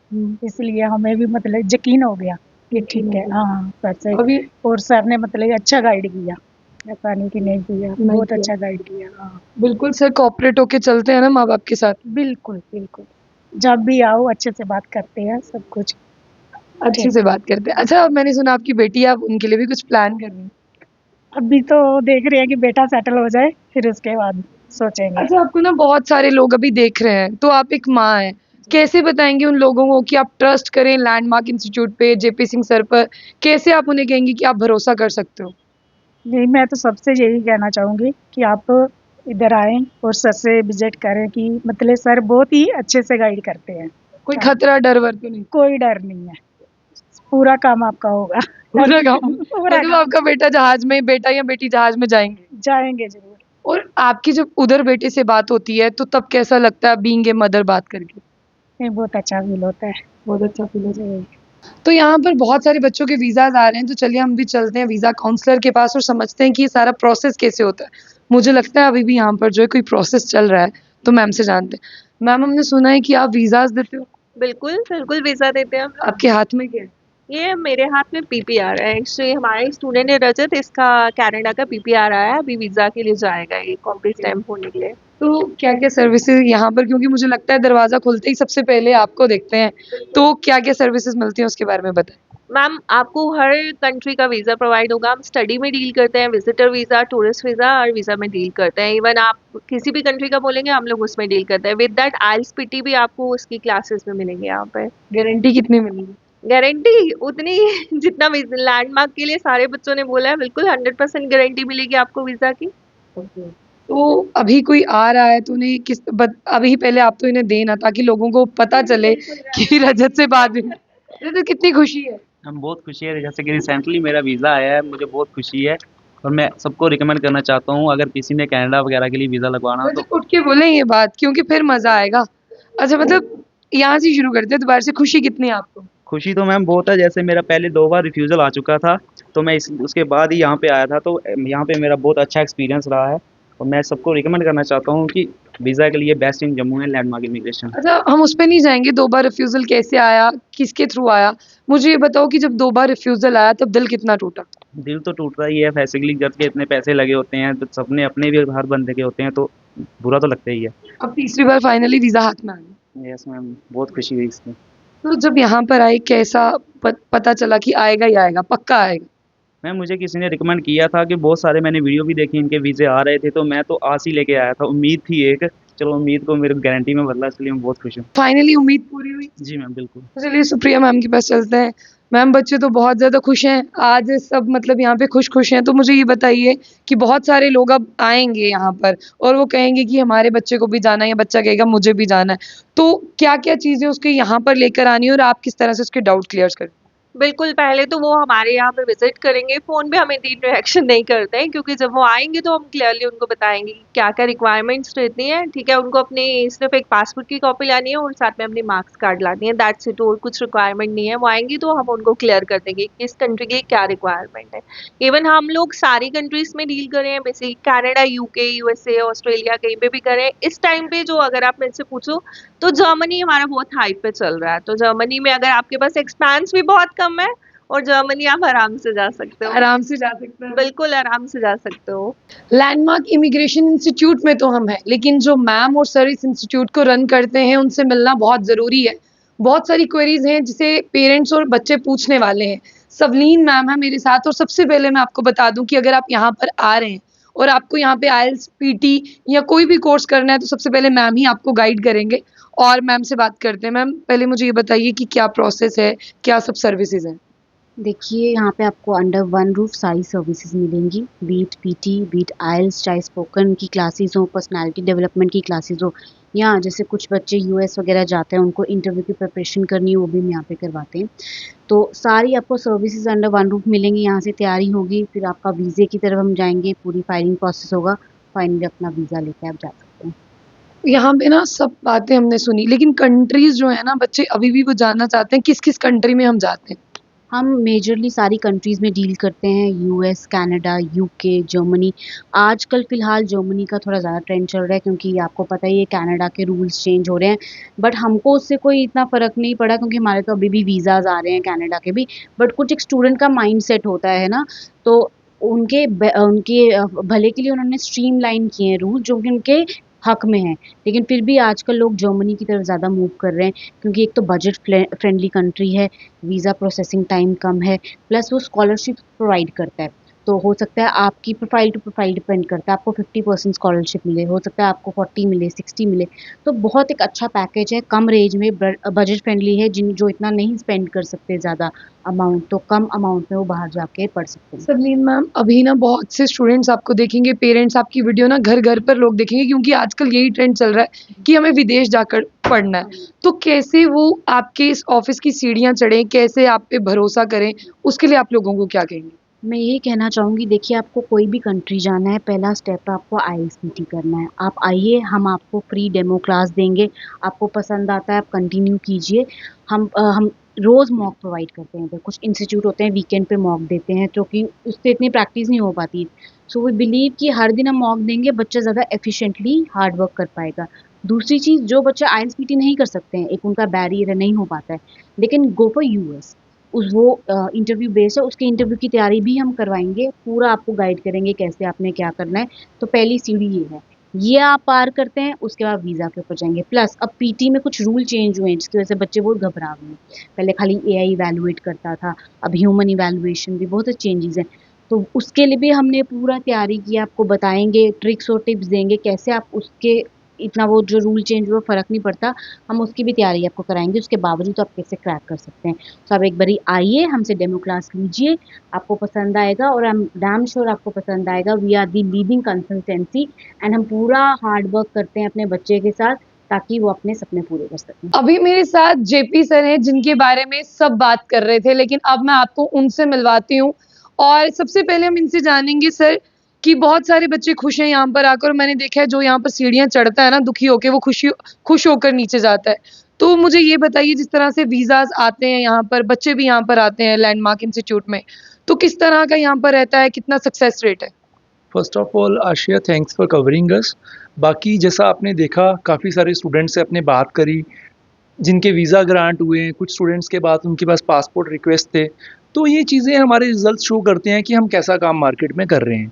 इसलिए हमें भी मतलब यकीन हो गया कि ठीक है, हाँ, सर से। अभी और सर ने मतलब अच्छा गाइड किया, ऐसा नहीं कि नहीं किया, नहीं बहुत किया। अच्छा गाइड किया। हाँ, बिल्कुल सर कोऑपरेट होके चलते हैं ना माँ-बाप के साथ। बिल्कुल, बिल्कुल। जब भी आओ अच्छे से बात करते हैं, सब कुछ। अच्छे से बात करते हैं। अच्छा, मैंने सुना आपकी बेटी है, आप उनके लिए भी कुछ प्लान कर रही हैं? अभी तो देख रहे हैं कि बेटा सेटल हो जाए, फिर उसके बाद सोचेंगे। अच्छा, आपको ना बहुत सारे लोग अभी देख रहे हैं, तो आप एक माँ हैं, कैसे बताएँगे उन लोगों को कि आप ट्रस्ट करें लैंडमार्क इंस्टीट्यूट पे, जेपी सिंह सर पर? कैसे आप उन्हें कहेंगी कि आप भरोसा कर सकते हो? नहीं, मैं तो सबसे यही कहना चाहूँगी कि आप इधर आएँ और सर से विज़िट करें कि मतलब सर बहुत ही अच्छे से गाइड करते हैं। कोई हाँ, खतरा, डर-वर तो नहीं? कोई डर नहीं है। पूरा काम आपका होगा। पूरा काम पूरा मतलब काम आपका बेटा या बेटी जहाज़ में जाएँगे? जाएँगे ज़रूर। और आपकी जब उधर बेटे से बात होती है, तो तब कैसा लगता है बीइंग ए मदर बात करके? नहीं, बहुत अच्छा फ़ील होता है। बहुत अच्छा फ़ील होता है। जी। तो यहाँ पर बहुत सारे बच्चों के वीज़ाज़ आ रहे हैं, तो चलिए हम भी चलते हैं वीज़ा काउंसलर के पास और समझते हैं कि ये सारा प्रोसेस कैसे होता है। मुझे लगता है अभी भी यहाँ पर जो है कोई प्रोसेस चल रहा है, तो मैम से जानते हैं। मैम हमने सुना है कि आप वीज़ाज़ देते हो, बिल्कुल, बिल्कुल वीज़ा देते हैं हम लोग। आपके हाथ में क्या है? ये मेरे हाथ में पीपीआर है। एक्चुअली हमारे स्टूडेंट है रजत, इसका कनाडा का पीपीआर आया है, अभी वीज़ा के लिए जाएगा ये कॉम्प्लीट स्टैम्प होने के लिए। तो क्या-क्या सर्विसेज़ यहाँ पर क्योंकि मुझे लगता है दरवाज़ा खुलते ही सबसे पहले आपको देखते हैं, तो क्या-क्या सर्विसेज़ मिलती हैं उसके बारे में बताएँ? मैम आपको हर कंट्री का वीज़ा प्रोवाइड होगा। हम स्टडी में डील करते हैं, विज़िटर वीज़ा, टूरिस्ट वीज़ा, हर वीज़ा में डील करते हैं। इवन आप किसी भी कंट्री का बोलेंगे हम लोग उसमें डील करते हैं। विद दैट आइल्स पीटी भी आपको उसकी क्लासेस में मिलेंगे यहाँ पे। गारंटी कितनी मिलेगी? गारंटी उतनी जितना लैंडमार्क के लिए सारे बच्चों ने बोला है, बिल्कुल 100% गारंटी मिलेगी आपको वीज़ा की। तो अभी कोई आ रहा है तो उन्हें अभी पहले आप तो इन्हें देना ताकि लोगों को पता चले कि रजत से बात हुई। रजत कितनी खुशी है? हम बहुत खुशी है जैसे कि रिसेंटली मेरा वीज़ा आया है, मुझे बहुत खुशी है और मैं सबको रिकमेंड करना चाहता हूँ अगर किसी ने कनाडा वगैरह के लिए वीज़ा लगवाना हो तो रजत उठ के बोलें ये बात क्योंकि फिर मज़ा आएगा। अच्छा मतलब यहाँ से ही शुरू करते हैं दोबारा से खुशी कितनी है आपको? खुशी तो मैम बहुत है। जैसे मेरा पहले 2 बार रिफ्यूज़ल आ चुका था, तो मैं इस उसके बाद ही यहाँ पे आया था, तो यहाँ पे मेरा बहुत अच्छा एक्सपीरियंस रहा है और मैं सबको रिकमेंड करना चाहता हूँ कि वीज़ा के लिए बेस्ट इन जम्मू है लैंडमार्क इमिग्रेशन। अच्छा हम उस पे नहीं जाएँगे 2 बार रिफ्यूज़ल कैसे आया? किसके थ्रू आया? मुझे ये बताओ कि जब 2 बार रिफ्यूज़ल आया तब दिल कितना टूटा? दिल तो टूटता ही है, बेसिकली जब के इतने पैसे लगे होते हैं, तो सपने अपने भी हर बंदे के होते हैं, तो बुरा तो लगता ही है। अब तीसरी बार फाइनली वीज़ा हाथ में आ गया। यस मैम, बहुत खुशी हुई इसमें। तो जब यहाँ पर आए कैसा पता चला कि आएगा ही आएगा, पक्का आएगा? मैम मुझे किसी ने रिकमेंड किया था कि बहुत सारे मैंने वीडियो भी देखी इनके वीज़े आ रहे थे, तो मैं तो आस ही लेके आया था, उम्मीद थी एक, चलो उम्मीद को मेरे गारंटी में बदला, इसलिए मैं बहुत खुश हूँ। फाइनली उम्मीद पूरी हुई। जी मैम, बिल्कुल। तो चलिए सुप्रिया मैम के पास चलते हैं। मैम बच्चे तो बहुत ज़्यादा खुश हैं, आज सब मतलब यहाँ पे खुश-खुश हैं। तो मुझे ये बताइए कि बहुत सारे लोग अब आएँगे यहाँ पर और वो कहेंगे कि हमारे बच्चे को भी जाना है या बच्चा कहेगा मुझे भी जाना है। तो क्या-क्या चीज़ें उसके यहाँ पर लेकर आनी है और आप किस तरह से उसके डाउट क्लियर्स करें? बिल्कुल, पहले तो वो हमारे यहाँ पे विज़िट करेंगे, फ़ोन पे हम इतनी इंटरेक्शन नहीं करते हैं क्योंकि जब वो आएँगे तो हम क्लियरली उनको बताएँगे कि क्या-क्या रिक्वायरमेंट्स रहती हैं, ठीक है? उनको अपनी सिर्फ़ एक पासपोर्ट की कॉपी लानी है और साथ में अपनी मार्क्स कार्ड लानी है, दैट्स इट और कुछ रिक्वायरमेंट नहीं है। वो आएँगी तो हम उनको क्लियर कर देंगे, किस कंट्री की क्या रिक्वायरमेंट है। इवन हम लोग सारी कंट्रीज़ में डील कर रहे हैं, basically Canada, UK, USA, Australia कहीं पे भी कर रहे हैं। इस टाइम पे जो अगर आप मेरे से पूछो तो जर्मनी हमारा बहुत हाइप पे चल रहा है, तो जर्मनी में अगर आपके पास एक्सपेंस भी बहुत कम है और जर्मनी आप आराम से जा सकते हो। आराम से जा सकते हैं। बिल्कुल आराम से जा सकते हो। लैंडमार्क इमिग्रेशन इंस्टीट्यूट में तो हम हैं, लेकिन जो मैम और सर इस इंस्टीट्यूट को रन करते हैं, उनसे मिलना बहुत ज़रूरी है। बहुत सारी क्वेरीज़ हैं जिसे पेरेंट्स और बच्चे पूछने वाले हैं। सवलीन मैम है मेरे साथ और सबसे पहले मैं आपको बता दूँ कि अगर आप यहाँ पर आ रहे हैं और आपको यहाँ पे आइल्स, पीटी या कोई भी कोर्स करना है, तो सबसे पहले मैम ही आपको गाइड करेंगे और मैम से बात करते हैं। मैम पहले मुझे ये बताइए कि क्या प्रोसेस है, क्या सब सर्विसेज़ हैं? देखिए यहाँ पे आपको अंडर वन रूफ सारी सर्विसेज मिलेंगी, बीट पीटी, बीट आइल्स, चाहे स्पोकन की क्लासेस हो, पर्सनालिटी डेवलपमेंट की क्लासेस हो, या जैसे कुछ बच्चे यूएस वगैरह जाते हैं उनको इंटरव्यू की प्रिपरेशन करनी है वो भी हम यहाँ पे करवाते हैं। तो सारी आपको सर्विसेज अंडर वन रूफ मिलेंगी, यहाँ से तैयारी होगी, फिर आपका वीज़े की तरफ हम जाएंगे, पूरी फाइलिंग प्रोसेस होगा, फाइनली अपना वीज़ा लेके आप जा सकते हैं। यहाँ पे ना सब बातें हमने सुनी, लेकिन कंट्रीज़ जो है ना बच्चे अभी भी वो जानना चाहते हैं किस-किस कंट्री में हम जाते हैं? हम मेजरली सारी कंट्रीज़ में डील करते हैं, यूएस, कनाडा, यूके, जर्मनी। आजकल फ़िलहाल जर्मनी का थोड़ा ज़्यादा ट्रेंड चल रहा है क्योंकि आपको पता ही है कनाडा के रूल्स चेंज हो रहे हैं। बट हमको उससे कोई इतना फ़र्क नहीं पड़ा क्योंकि हमारे तो अभी भी वीज़ाज़ आ रहे हैं कनाडा के भी। बट कुछ एक स्टूडेंट का माइंडसेट होता है ना, तो उनके भले के लिए उन्होंने स्ट्रीमलाइन किए हैं रूल जो कि उनके हक में है। लेकिन फिर भी आजकल लोग जर्मनी की तरफ ज़्यादा मूव कर रहे हैं क्योंकि एक तो बजट फ्रेंडली कंट्री है, वीज़ा प्रोसेसिंग टाइम कम है, प्लस वो स्कॉलरशिप प्रोवाइड करता है। तो हो सकता है आपकी प्रोफाइल टू प्रोफाइल डिपेंड करता है, आपको 50% स्कॉलरशिप मिले, हो सकता है आपको 40 मिले, 60 मिले। तो बहुत एक अच्छा पैकेज है, कम रेंज में, बजट फ्रेंडली है। जिन जो इतना नहीं स्पेंड कर सकते ज़्यादा अमाउंट, तो कम अमाउंट में वो बाहर जाके पढ़ सकते हैं। सबलीन मैम, अभी ना बहुत से स्टूडेंट्स आपको देखेंगे, पेरेंट्स आपकी वीडियो ना घर घर पर लोग देखेंगे, क्योंकि आजकल यही ट्रेंड चल रहा है कि हमें विदेश जाकर पढ़ना है। तो कैसे वो आपके इस ऑफिस की सीढ़ियाँ चढ़ें, कैसे आप पे भरोसा करें, उसके लिए आप लोगों को क्या कहेंगे? मैं यही कहना चाहूँगी, देखिए आपको कोई भी कंट्री जाना है, पहला स्टेप आपको आईएलटीएस करना है। आप आइए, हम आपको फ्री डेमो क्लास देंगे, आपको पसंद आता है आप कंटिन्यू कीजिए। हम रोज़ मॉक प्रोवाइड करते हैं। कुछ इंस्टीट्यूट होते हैं वीकेंड पे मॉक देते हैं, जो कि उससे इतनी प्रैक्टिस नहीं हो पाती। सो वी बिलीव कि हर दिन हम मॉक देंगे, बच्चा ज़्यादा एफिशिएंटली हार्ड वर्क कर पाएगा। दूसरी चीज़, जो बच्चा आईएलटीएस नहीं कर सकते हैं, एक उनका बैरियर है, नहीं हो पाता है, लेकिन गो फॉर यूएस। वो इंटरव्यू बेस्ड है, उसके इंटरव्यू की तैयारी भी हम करवाएंगे, पूरा आपको गाइड करेंगे कैसे आपने क्या करना है। तो पहली सीढ़ी ये है, ये आप पार करते हैं, उसके बाद वीज़ा के ऊपर जाएंगे। प्लस अब पीटी में कुछ रूल चेंज हुए हैं, जिसकी वजह से बच्चे बहुत घबरा गए हैं। पहले खाली एआई इवैल्यूएट करता था, अब ह्यूमन इवैल्यूएशन भी, बहुत चेंजेस हैं। तो उसके लिए भी हमने पूरा तैयारी की, आपको बताएंगे, ट्रिक्स और टिप्स देंगे कैसे आप उसके, इतना वो जो रूल चेंज हुआ फ़र्क नहीं पड़ता, हम उसकी भी तैयारी आपको कराएंगे, उसके बावजूद आप कैसे क्रैक कर सकते हैं। तो आप एक बारी आइए, हमसे डेमो क्लास लीजिए, आपको पसंद आएगा, और आई एम डैम श्योर आपको पसंद आएगा। We are the leading consultancy and हम पूरा हार्ड वर्क करते हैं अपने बच्चे के साथ, ताकि वो अपने सपने पूरे कर सकें। अभी मेरे साथ जेपी सर हैं, जिनके बारे में सब बात कर रहे थे, लेकिन अब मैं आपको उनसे मिलवाती हूँ। और सबसे पहले हम इनसे जानेंगे सर कि बहुत सारे बच्चे खुश हैं यहाँ पर आकर, और मैंने देखा है जो यहाँ पर सीढ़ियाँ चढ़ता है ना दुखी होकर, वो खुश होकर नीचे जाता है। तो मुझे ये बताइए, जिस तरह से वीज़ाज़ आते हैं यहाँ पर, बच्चे भी यहाँ पर आते हैं लैंडमार्क इंस्टीट्यूट में, तो किस तरह का यहाँ पर रहता है, कितना सक्सेस रेट है? First of all Ashiya, thanks for covering us. बाकी जैसा आपने देखा, काफ़ी सारे स्टूडेंट्स से आपने बात करी जिनके वीज़ा ग्रांट हुए हैं, कुछ स्टूडेंट्स के बाद उनके पास पासपोर्ट रिक्वेस्ट थे। तो ये चीज़ें हमारे रिजल्ट शो करते हैं कि हम कैसा काम मार्केट में कर रहे हैं।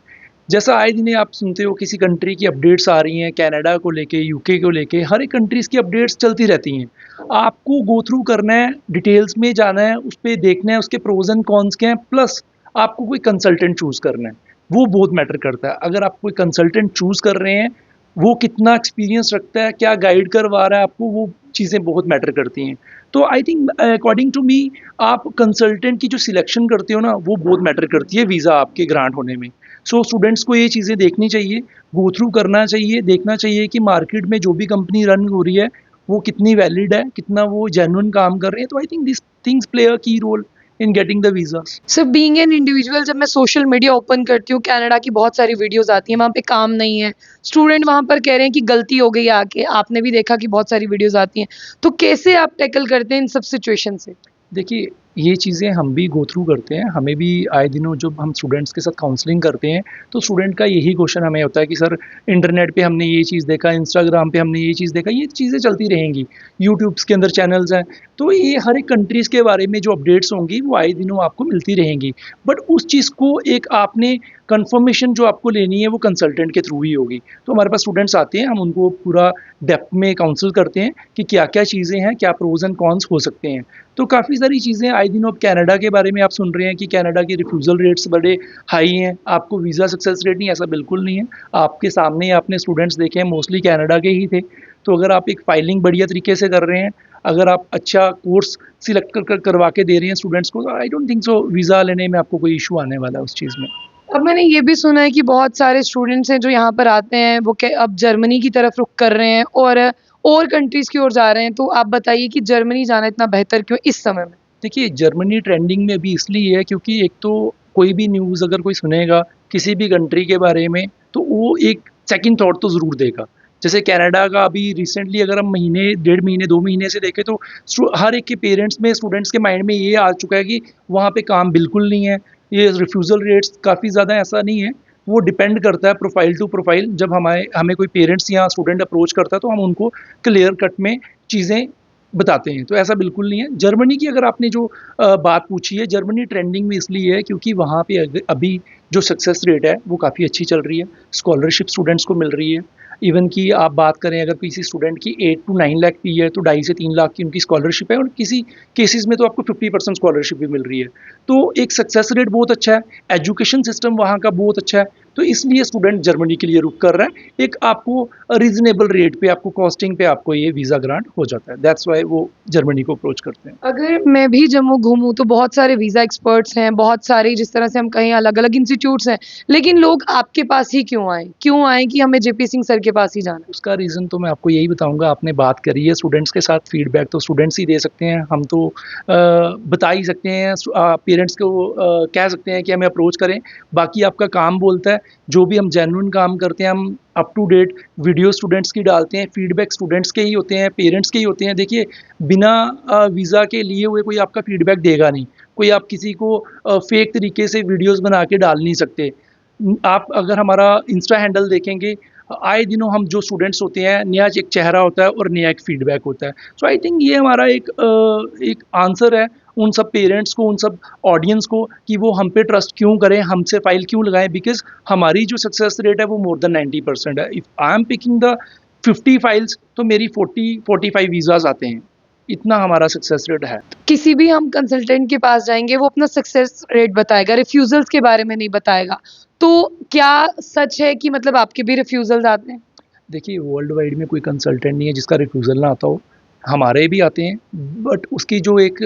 जैसा आए दिन आप सुनते हो किसी कंट्री की अपडेट्स आ रही हैं, कनाडा को लेके, यूके को लेके, हर एक कंट्रीज़ की अपडेट्स चलती रहती हैं। आपको गो थ्रू करना है, डिटेल्स में जाना है, उस पे देखना है उसके प्रोज एंड कॉन्स क्या हैं, प्लस आपको कोई कंसल्टेंट चूज़ करना है, वो बहुत मैटर करता है। अगर आप कोई कंसल्टेंट चूज़ कर रहे हैं, वो कितना एक्सपीरियंस रखता है, क्या गाइड करवा रहा है आपको, वो चीज़ें बहुत मैटर करती हैं। तो I think according to me, आप कंसल्टेंट की जो सिलेक्शन करते हो ना, वो बहुत मैटर करती है वीज़ा आपके ग्रांट होने में। सो स्टूडेंट्स को ये चीज़ें देखनी चाहिए, गो थ्रू करना चाहिए, देखना चाहिए कि मार्केट में जो भी कंपनी रन हो रही है वो कितनी वैलिड है, कितना वो जेन्युइन काम कर रहे हैं। तो I think this things play a key role in getting the visas. Sir, being an individual, जब मैं सोशल मीडिया ओपन करती हूँ, कनाडा की बहुत सारी वीडियोस आती हैं, वहाँ पे काम नहीं है, स्टूडेंट वहाँ पर कह रहे हैं कि गलती हो गई आके, आपने भी देखा कि बहुत सारी वीडियोस आती हैं, तो कैसे आप टैकल करते हैं इन सब सिचुएशन से? देखिए, ये चीज़ें हम भी गो थ्रू करते हैं, हमें भी आए दिनों जब हम स्टूडेंट्स के साथ काउंसलिंग करते हैं, तो स्टूडेंट का यही क्वेश्चन हमें होता है कि सर इंटरनेट पे हमने ये चीज़ देखा, इंस्टाग्राम पे हमने ये चीज़ देखा, ये चीज़ें चलती रहेंगी, यूट्यूब्स के अंदर चैनल्स हैं, तो ये हर एक कंट्रीज़ के बारे में जो अपडेट्स होंगी वो आए दिनों आपको मिलती रहेंगी। बट उस चीज़ को एक आपने कन्फर्मेशन जो आपको लेनी है वो कंसल्टेंट के थ्रू ही होगी। तो हमारे पास स्टूडेंट्स आते हैं, हम उनको पूरा डेप्थ में काउंसल करते हैं कि क्या-क्या चीज़ें हैं, क्या प्रोज़ एंड कॉन्स हो सकते हैं। तो काफ़ी सारी चीज़ें आए दिनों, अब कनाडा के बारे में आप सुन रहे हैं कि कनाडा के रिफ्यूज़ल रेट्स बड़े हाई हैं, आपको वीज़ा सक्सेस रेट नहीं, ऐसा बिल्कुल नहीं है। आपके सामने आपने स्टूडेंट्स देखे हैं, मोस्टली कनाडा के ही थे। तो अगर आप एक फाइलिंग बढ़िया तरीके से कर रहे हैं, अगर आप अच्छा कोर्स सिलेक्ट करवा के दे रहे हैं स्टूडेंट्स को, तो I don't think so visa लेने में आपको कोई इशू आने वाला है उस चीज़ में। अब मैंने ये भी सुना है कि बहुत सारे स्टूडेंट्स हैं जो यहाँ पर आते हैं, वो अब जर्मनी की तरफ रुख कर रहे हैं और कंट्रीज़ की ओर जा रहे हैं, तो आप बताइए कि जर्मनी जाना इतना बेहतर क्यों इस समय में? देखिए, जर्मनी ट्रेंडिंग में अभी इसलिए है क्योंकि एक तो कोई भी न्यूज़ अगर कोई सुनेगा किसी भी कंट्री के बारे में, तो वो एक सेकंड थॉट तो ज़रूर देगा। जैसे कनाडा का अभी रिसेंटली अगर हम महीने, डेढ़ महीने, 2 महीने से देखें, तो हर एक के पेरेंट्स में, स्टूडेंट्स के माइंड में ये आ चुका है कि वहाँ पे काम बिल्कुल नहीं है, ये रिफ्यूज़ल रेट्स काफ़ी ज़्यादा, ऐसा नहीं है। वो डिपेंड करता है प्रोफाइल टू प्रोफाइल। जब हमें कोई पेरेंट्स या स्टूडेंट अप्रोच करता है, तो हम उनको क्लियर कट में चीज़ें बताते हैं। तो ऐसा बिल्कुल नहीं है। जर्मनी की अगर आपने जो बात पूछी है, जर्मनी ट्रेंडिंग में इसलिए है क्योंकि वहाँ पे अभी जो सक्सेस रेट है वो काफ़ी अच्छी चल रही है, स्कॉलरशिप स्टूडेंट्स को मिल रही है। इवन कि आप बात करें अगर किसी स्टूडेंट की 8 to 9 लाख फी है तो 2.5 से 3 लाख की उनकी स्कॉलरशिप है और किसी केसेस में तो आपको 50% स्कॉलरशिप भी मिल रही है। तो एक सक्सेस रेट बहुत अच्छा है, एजुकेशन सिस्टम वहाँ का बहुत अच्छा है, तो इसलिए स्टूडेंट जर्मनी के लिए रुख कर रहा है। एक आपको रीजनेबल रेट पे आपको कॉस्टिंग पे आपको ये वीज़ा ग्रांट हो जाता है, दैट्स वाई वो जर्मनी को अप्रोच करते हैं। अगर मैं भी जम्मू घूमूं तो बहुत सारे वीज़ा एक्सपर्ट्स हैं, बहुत सारे जिस तरह से हम कहें अलग-अलग इंस्टीट्यूट्स हैं, लेकिन लोग आपके पास ही क्यों आएँ? क्यों आएँ कि हमें जेपी सिंह सर के पास ही जाना है? उसका रीज़न तो मैं आपको यही बताऊँगा, आपने बात करी है स्टूडेंट्स के साथ, फीडबैक तो स्टूडेंट्स ही दे सकते हैं, हम तो बता ही सकते हैं, पेरेंट्स को कह सकते हैं कि हमें अप्रोच करें, बाकी आपका काम बोलता है। जो भी हम जेन्युइन काम करते हैं, हम up to date video students की डालते हैं, फीडबैक स्टूडेंट्स के ही होते हैं, पेरेंट्स के ही होते हैं। देखिए, बिना वीज़ा के लिए हुए कोई आपका फीडबैक देगा नहीं, कोई आप किसी को फेक तरीके से वीडियोज़ बना के डाल नहीं सकते। आप अगर हमारा इंस्टा हैंडल देखेंगे, आए दिनों हम जो स्टूडेंट्स होते हैं, नया एक चेहरा होता है और नया एक फीडबैक होता है। सो आई थिंक ये हमारा एक आंसर है उन सब पेरेंट्स को, उन सब ऑडियंस को कि वो हम पे ट्रस्ट क्यों करें, हमसे फ़ाइल क्यों लगाएँ, बिकॉज़ हमारी जो सक्सेस रेट है वो मोर देन 90% है। If I am picking the 50 files तो मेरी 40-45 वीज़ाज़ आते हैं, इतना हमारा सक्सेस रेट है। किसी भी हम कंसल्टेंट के पास जाएँगे, वो अपना सक्सेस रेट बताएगा, रिफ्यूज़ल्स के बारे में नहीं बताएगा। तो क्या सच है कि मतलब आपके भी रिफ्यूज़ल्स आते हैं? देखिए, वर्ल्ड वाइड में कोई कंसल्टेंट नहीं है जिसका रिफ्यूज़ल ना आता हो। हमारे भी आते हैं, बट उसकी जो एक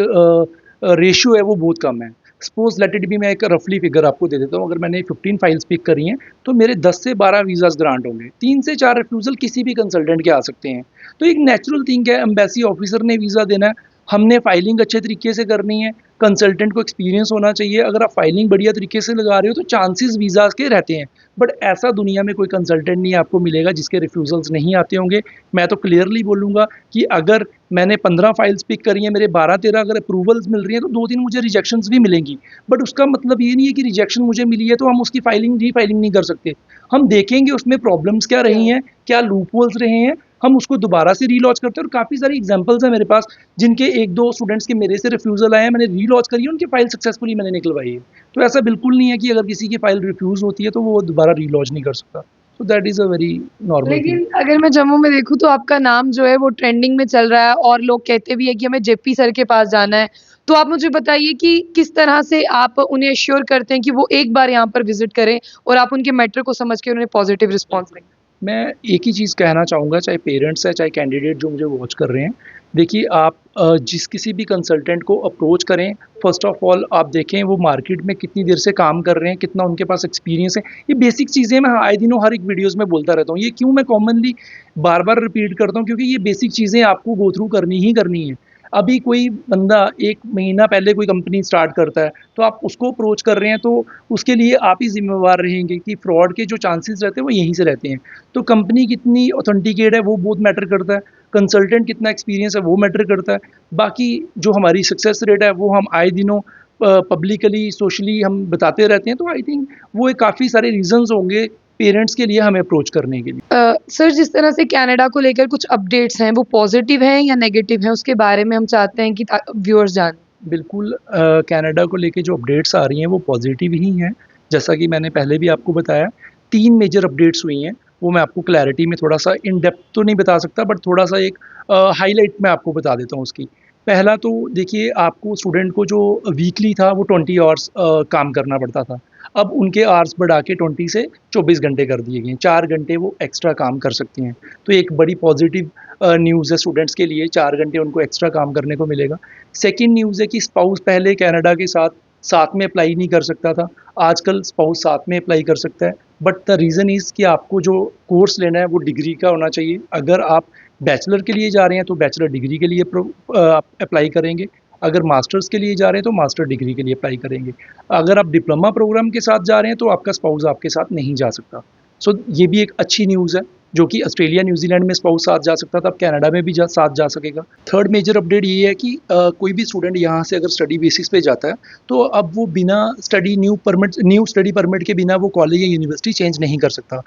रेशियो है वो बहुत कम है। सपोज़ लेट इट बी, मैं एक रफली फिगर आपको दे देता हूँ, अगर मैंने 15 फाइल्स पिक करी हैं तो मेरे 10 से 12 वीज़ाज़ ग्रांट होंगे, 3 से 4 रिफ्यूज़ल किसी भी कंसल्टेंट के आ सकते हैं। तो एक नेचुरल थिंग है, एम्बेसी ऑफिसर ने वीज़ा देना है, हमने फाइलिंग अच्छे तरीके से करनी है, कंसल्टेंट को एक्सपीरियंस होना चाहिए। अगर आप फाइलिंग बढ़िया तरीके से लगा रहे हो तो चांसेस वीज़ाज़ के रहते हैं, बट ऐसा दुनिया में कोई कंसल्टेंट नहीं आपको मिलेगा जिसके रिफ्यूज़ल्स नहीं आते होंगे। मैं तो क्लियरली बोलूँगा कि अगर मैंने 15 फाइल्स पिक करी हैं, मेरे 12-13 अगर अप्रूवल्स मिल रही हैं तो 2-3 मुझे रिजेक्शंस भी मिलेंगी, बट उसका मतलब ये नहीं है कि रिजेक्शन मुझे मिली है तो हम उसकी रीफाइलिंग नहीं कर सकते। हम देखेंगे उसमें प्रॉब्लम्स क्या रही हैं, क्या लूप होल्स रहे हैं, हम उसको दोबारा से रीलॉन्च करते हैं। और काफ़ी सारी एग्जांपल्स हैं मेरे पास जिनके 1-2 स्टूडेंट्स के मेरे से रिफ्यूज़ल आए हैं, मैंने रीलॉन्च करी है, उनकी फाइल सक्सेसफुली मैंने निकलवाई है। तो ऐसा बिल्कुल नहीं है कि अगर किसी की फाइल रिफ्यूज़ होती है तो वो दोबारा रीलॉन्च नहीं कर सकता। So that is a very normal thing. लेकिन अगर मैं जम्मू में देखूँ तो आपका नाम जो है वो ट्रेंडिंग में चल रहा है और लोग कहते भी हैं कि हमें जेपी सर के पास जाना है। तो आप मुझे बताइए कि किस तरह से आप उन्हें एश्योर करते हैं कि वो एक बार यहाँ पर विज़िट करें और आप उनके मैटर को समझ के उन्हें पॉज़िटिव रिस्पॉन्स दें? मैं एक ही चीज़ कहना चाहूँगा, चाहे पेरेंट्स हैं, चाहे कैंडिडेट जो मुझे वॉच कर रहे हैं। देखिए, आप जिस किसी भी कंसल्टेंट को अप्रोच करें, फ़र्स्ट ऑफ़ ऑल आप देखें वो मार्केट में कितनी देर से काम कर रहे हैं, कितना उनके पास एक्सपीरियंस है। ये बेसिक चीज़ें मैं आए दिनों हर एक वीडियोज़ में बोलता रहता हूँ। ये क्यों मैं कॉमनली बार-बार रिपीट करता हूँ, क्योंकि ये बेसिक चीज़ें आपको गो थ्रू करनी ही करनी है। अभी कोई बंदा 1 महीना पहले कोई कंपनी स्टार्ट करता है, तो आप उसको अप्रोच कर रहे हैं, तो उसके लिए आप ही ज़िम्मेवार रहेंगे कि फ्रॉड के जो चांसेस रहते हैं वो यहीं से रहते हैं। तो कंपनी कितनी ऑथेंटिकेट है वो बहुत मैटर करता है, कंसल्टेंट कितना एक्सपीरियंस है वो मैटर करता है। बाकी जो हमारी सक्सेस रेट है वो हम आए दिनों पब्लिकली, सोशली हम बताते रहते हैं। तो आई थिंक वो एक काफ़ी सारे रीज़न्स होंगे पेरेंट्स के लिए हमें अप्रोच करने के लिए। सर, जिस तरह से कनाडा को लेकर कुछ अपडेट्स हैं, वो पॉज़िटिव हैं या नेगेटिव हैं? उसके बारे में हम चाहते हैं कि व्यूअर्स जानें। बिल्कुल, कनाडा को लेके जो अपडेट्स आ रही हैं वो पॉजिटिव ही हैं। जैसा कि मैंने पहले भी आपको बताया, 3 मेजर अपडेट्स हुई हैं, वो मैं आपको क्लैरिटी में थोड़ा-सा इन डेप्थ तो नहीं बता सकता, बट थोड़ा-सा एक हाइलाइट मैं आपको बता देता हूँ उसकी। पहला तो देखिए, आपको स्टूडेंट को जो वीकली था वो 20 आवर्स काम करना पड़ता था। अब उनके आवर्स बढ़ा के 20 से 24 घंटे कर दिए गए हैं, 4 घंटे वो एक्स्ट्रा काम कर सकती हैं। तो एक बड़ी पॉजिटिव न्यूज़ है स्टूडेंट्स के लिए, 4 घंटे उनको एक्स्ट्रा काम करने को मिलेगा। सेकंड न्यूज़ है कि स्पाउस पहले कनाडा के साथ में अप्लाई नहीं कर सकता था, आजकल स्पाउस साथ में अप्लाई कर सकता है। बट द रीज़न इज़ कि आपको जो कोर्स लेना है वो डिग्री का होना चाहिए। अगर आप बैचलर के लिए जा रहे हैं तो बैचलर डिग्री के लिए आप अप्लाई करेंगे, अगर मास्टर्स के लिए जा रहे हैं तो मास्टर डिग्री के लिए अप्लाई करेंगे। अगर आप डिप्लोमा प्रोग्राम के साथ जा रहे हैं तो आपका स्पाउस आपके साथ नहीं जा सकता। सो ये भी एक अच्छी न्यूज़ है, जो कि ऑस्ट्रेलिया, न्यूज़ीलैंड में स्पाउस साथ जा सकता था, अब कनाडा में भी साथ जा सकेगा। थर्ड मेजर अपडेट ये है कि कोई भी स्टूडेंट यहाँ से अगर स्टडी बेसिस पे जाता है तो अब वो बिना न्यू स्टडी परमिट के बिना वो कॉलेज या यूनिवर्सिटी चेंज नहीं कर सकता।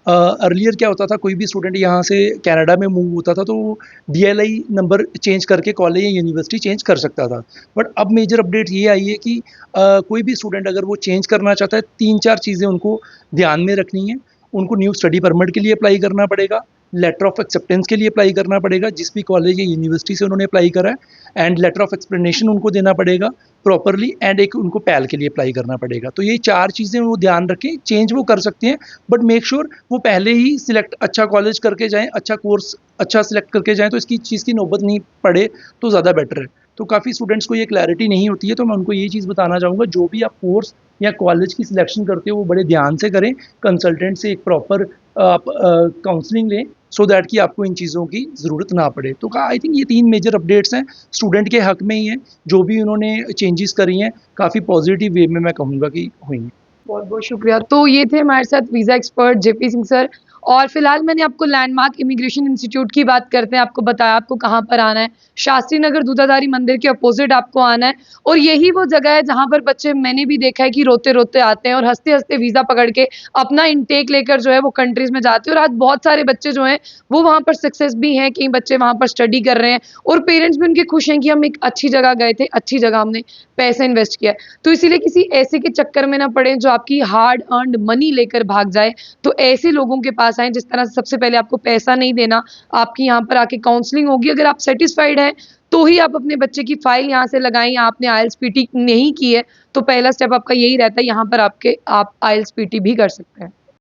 अर्लियर क्या होता था, कोई भी स्टूडेंट यहाँ से कनाडा में मूव होता था तो वो DLI नंबर चेंज करके कॉलेज या यूनिवर्सिटी चेंज कर सकता था। बट अब मेजर अपडेट ये आई है कि कोई भी स्टूडेंट अगर वो चेंज करना चाहता है, 3-4 चीज़ें उनको ध्यान में रखनी है। उनको न्यू स्टडी परमिट के लिए अप्लाई करना पड़ेगा, लेटर ऑफ एक्सेप्टेंस के लिए अप्लाई करना पड़ेगा जिस भी कॉलेज या यूनिवर्सिटी से उन्होंने अप्लाई करा है, एंड लेटर ऑफ एक्सप्लेनेशन उनको देना पड़ेगा प्रॉपरली, एंड एक उनको पैल के लिए अप्लाई करना पड़ेगा। तो ये 4 चीज़ें वो ध्यान रखें, चेंज वो कर सकते हैं बट मेक श्योर वो पहले ही सिलेक्ट अच्छा कॉलेज करके जाएँ, अच्छा कोर्स अच्छा सिलेक्ट करके जाएँ, तो इसकी चीज़ की नौबत नहीं पड़े तो ज़्यादा बेटर है। तो काफ़ी स्टूडेंट्स को ये क्लैरिटी नहीं होती है, तो मैं उनको ये चीज़ बताना चाहूँगा, जो भी आप कोर्स या कॉलेज की सिलेक्शन करते हो वो बड़े ध्यान से करें, कंसल्टेंट से एक प्रॉपर आप काउंसलिंग लें सो दैट कि आपको इन चीज़ों की ज़रूरत ना पड़े। तो आई थिंक ये 3 मेजर अपडेट्स हैं, स्टूडेंट के हक में ही हैं, जो भी उन्होंने चेंजेस करी हैं काफ़ी पॉजिटिव वे में मैं कहूँगा कि हुई हैं। बहुत बहुत शुक्रिया। तो ये थे हमारे साथ visa expert JP Singh sir. और फिलहाल मैंने आपको लैंडमार्क इमिग्रेशन इंस्टीट्यूट की बात करते हैं, आपको बताया आपको कहाँ पर आना है। शास्त्री नगर दूधाधारी मंदिर के अपोजिट आपको आना है, और यही वो जगह है जहाँ पर बच्चे, मैंने भी देखा है कि रोते रोते आते हैं और हंसते हंसते वीज़ा पकड़ के अपना इनटेक लेकर जो है वो कंट्रीज़ में जाते हैं। और आज बहुत सारे बच्चे जो हैं वो वहाँ पर सक्सेस भी हैं, कई बच्चे वहाँ पर स्टडी कर रहे हैं और पेरेंट्स भी उनके खुश हैं कि हम एक अच्छी जगह गए थे, अच्छी जगह हमने पैसा इन्वेस्ट किया है। तो इसीलिए किसी ऐसे के चक्कर में ना पड़े जो आपकी हार्ड अर्नड मनी लेकर भाग जाए। तो ऐसे लोगों के पास आएँ जिस तरह से सबसे पहले आपको पैसा नहीं देना, आपकी यहाँ पर आके काउंसलिंग होगी। अगर आप सेटिस्फाइड हैं तो ही आप अपने बच्चे की फाइल यहाँ से लगाएं। या आपने आईएलटीएस पीटी नहीं की है तो पहला स्टेप आपका यही रहता है, यहाँ पर आप आईएलटीएस पीटी भी कर सकते हैं।